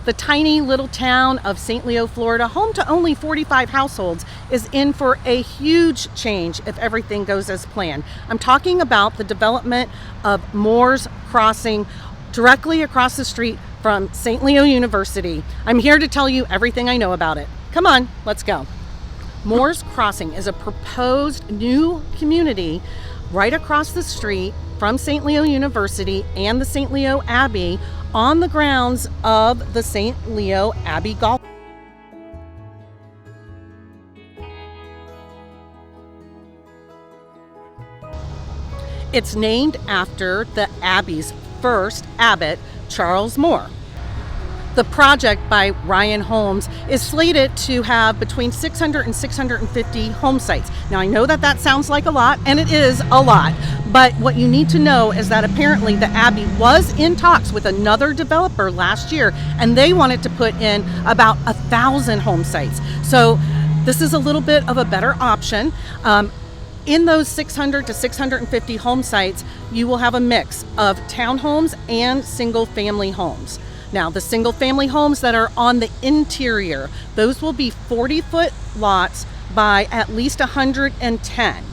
The tiny little town of St. Leo, Florida, home to only 45 households, is in for a huge change if everything goes as planned. I'm talking about the development of Mohr's Crossing directly across the street from St. Leo University. I'm here to tell you everything I know about it. Come on, let's go. Mohr's Crossing is a proposed new community right across the street from St. Leo University and the St. Leo Abbey on the grounds of the St. Leo Abbey Golf. It's named after the Abbey's first abbot, Charles Mohr. The project by Ryan Holmes is slated to have between 600 and 650 home sites. Now I know that sounds like a lot, and it is a lot, but what you need to know is that apparently the Abbey was in talks with another developer last year, and they wanted to put in about 1,000 home sites. So this is a little bit of a better option. In those 600 to 650 home sites, you will have a mix of townhomes and single-family homes. Now, the single-family homes that are on the interior, those will be 40-foot lots by at least 110.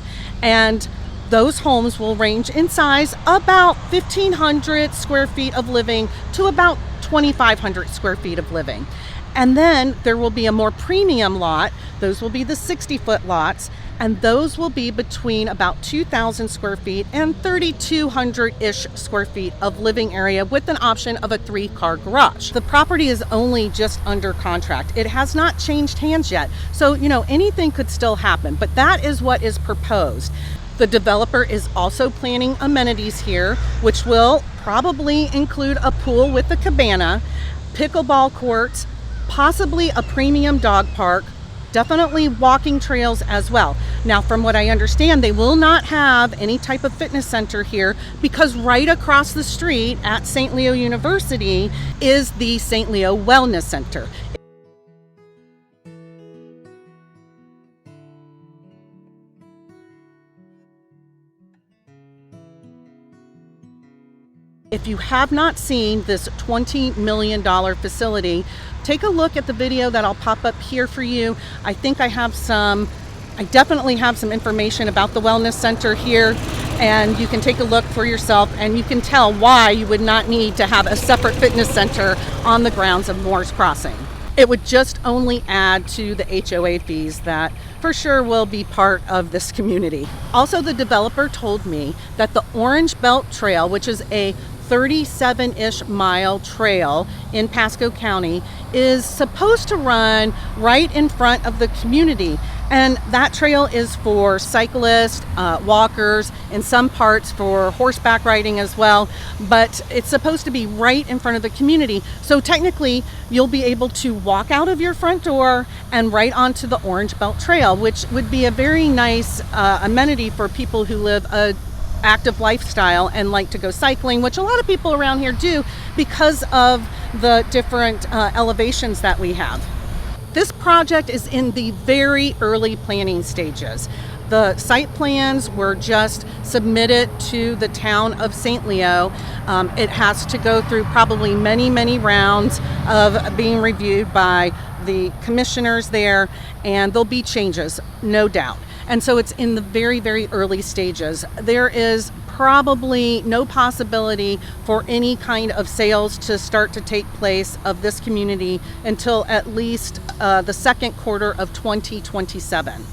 And those homes will range in size about 1,500 square feet of living to about 2,500 square feet of living. And then there will be a more premium lot. Those will be the 60-foot lots, and those will be between about 2,000 square feet and 3,200-ish square feet of living area with an option of a 3-car garage. The property is only just under contract. It has not changed hands yet. So, anything could still happen, but that is what is proposed. The developer is also planning amenities here, which will probably include a pool with a cabana, pickleball courts, possibly a premium dog park, definitely walking trails as well. Now, from what I understand, they will not have any type of fitness center here because right across the street at St. Leo University is the St. Leo Wellness Center. If you have not seen this $20 million facility, take a look at the video that I'll pop up here for you. I definitely have some information about the wellness center here, and you can take a look for yourself and you can tell why you would not need to have a separate fitness center on the grounds of Mohr's Crossing. It would just only add to the HOA fees that for sure will be part of this community. Also, the developer told me that the Orange Belt Trail, which is a 37-ish mile trail in Pasco County, is supposed to run right in front of the community. And that trail is for cyclists, walkers, in some parts for horseback riding as well. But it's supposed to be right in front of the community. So technically, you'll be able to walk out of your front door and right onto the Orange Belt Trail, which would be a very nice amenity for people who live a active lifestyle and like to go cycling, which a lot of people around here do because of the different elevations that we have. This project is in the very early planning stages. The site plans were just submitted to the town of St. Leo. It has to go through probably many rounds of being reviewed by the commissioners there, and there'll be changes, no doubt. And so it's in the very early stages. There is probably no possibility for any kind of sales to start to take place of this community until at least the second quarter of 2027.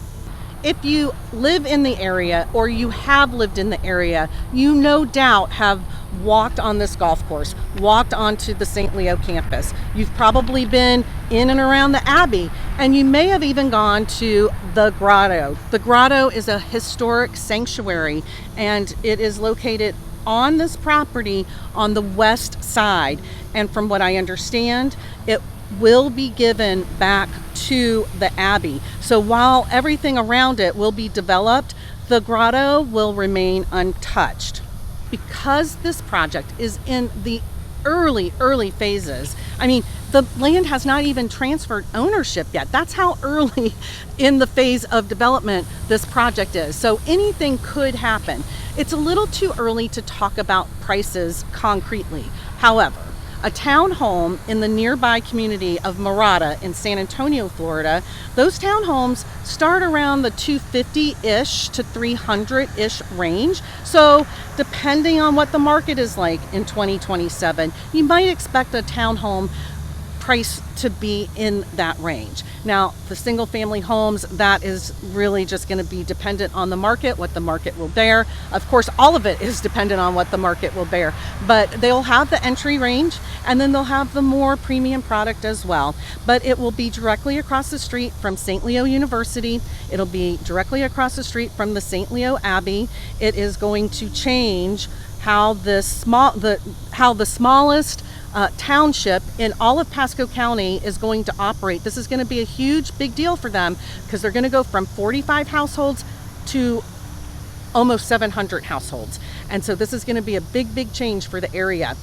If you live in the area or you have lived in the area, you no doubt have walked on this golf course, walked onto the St. Leo campus. You've probably been in and around the Abbey, and you may have even gone to the Grotto. The Grotto is a historic sanctuary, and it is located on this property on the west side. And from what I understand, it will be given back to the Abbey. So while everything around it will be developed, the Grotto will remain untouched. Because this project is in the early phases, I mean, the land has not even transferred ownership yet. That's how early in the phase of development this project is. So anything could happen. It's a little too early to talk about prices concretely. However, a townhome in the nearby community of Mohr in San Antonio, Florida. Those townhomes start around the 250-ish to 300-ish range. So depending on what the market is like in 2027, you might expect a townhome price to be in that range. Now, the single family homes, that is really just going to be dependent on the market, what the market will bear. Of course, all of it is dependent on what the market will bear, but they'll have the entry range and then they'll have the more premium product as well. But it will be directly across the street from St. Leo University. It'll be directly across the street from the St. Leo Abbey. It is going to change how the smallest township in all of Pasco County is going to operate. This is going to be a huge, big deal for them because they're going to go from 45 households to almost 700 households. And so this is going to be a big, big change for the area.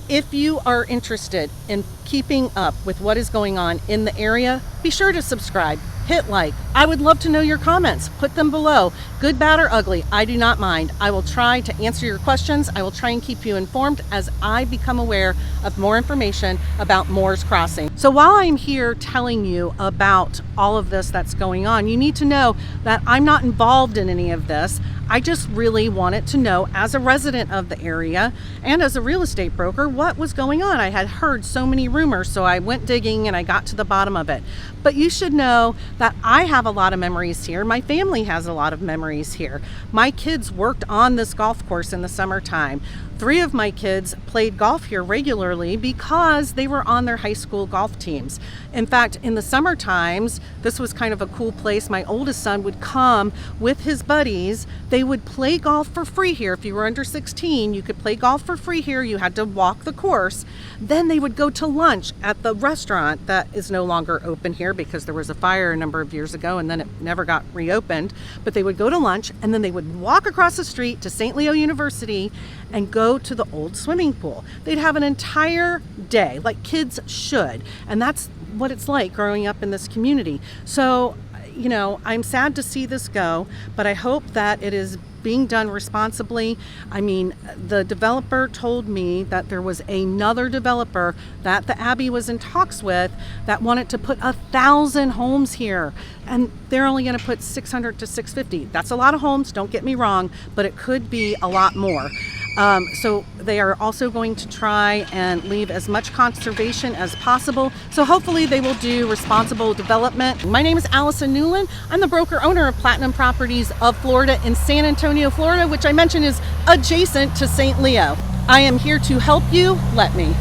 If you are interested in keeping up with what is going on in the area, be sure to subscribe, hit like. I would love to know your comments. Put them below. Good, bad, or ugly, I do not mind. I will try to answer your questions. I will try and keep you informed as I become aware of more information about Mohr's Crossing. So while I'm here telling you about all of this that's going on, you need to know that I'm not involved in any of this. I just really wanted to know, as a resident of the area and as a real estate broker, what was going on. I had heard so many rumors, so I went digging and I got to the bottom of it. But you should know that I have a lot of memories here. My family has a lot of memories here. My kids worked on this golf course in the summertime. 3 of my kids played golf here regularly because they were on their high school golf teams. In fact, in the summer times, this was kind of a cool place. My oldest son would come with his buddies. They would play golf for free here. If you were under 16, you could play golf for free here. You had to walk the course. Then they would go to lunch at the restaurant that is no longer open here because there was a fire a number of years ago and then it never got reopened. But they would go to lunch and then they would walk across the street to St. Leo University and go to the old swimming pool. They'd have an entire day, like kids should. And that's what it's like growing up in this community. So, you know, I'm sad to see this go, but I hope that it is being done responsibly. I mean, the developer told me that there was another developer that the Abbey was in talks with that wanted to put 1,000 homes here, and they're only going to put 600 to 650. That's a lot of homes, don't get me wrong, but it could be a lot more. So they are also going to try and leave as much conservation as possible. So hopefully they will do responsible development. My name is Allison Newlon. I'm the broker owner of Platinum Properties of Florida in San Antonio, Florida, which I mentioned is adjacent to St. Leo. I am here to help you. Let me.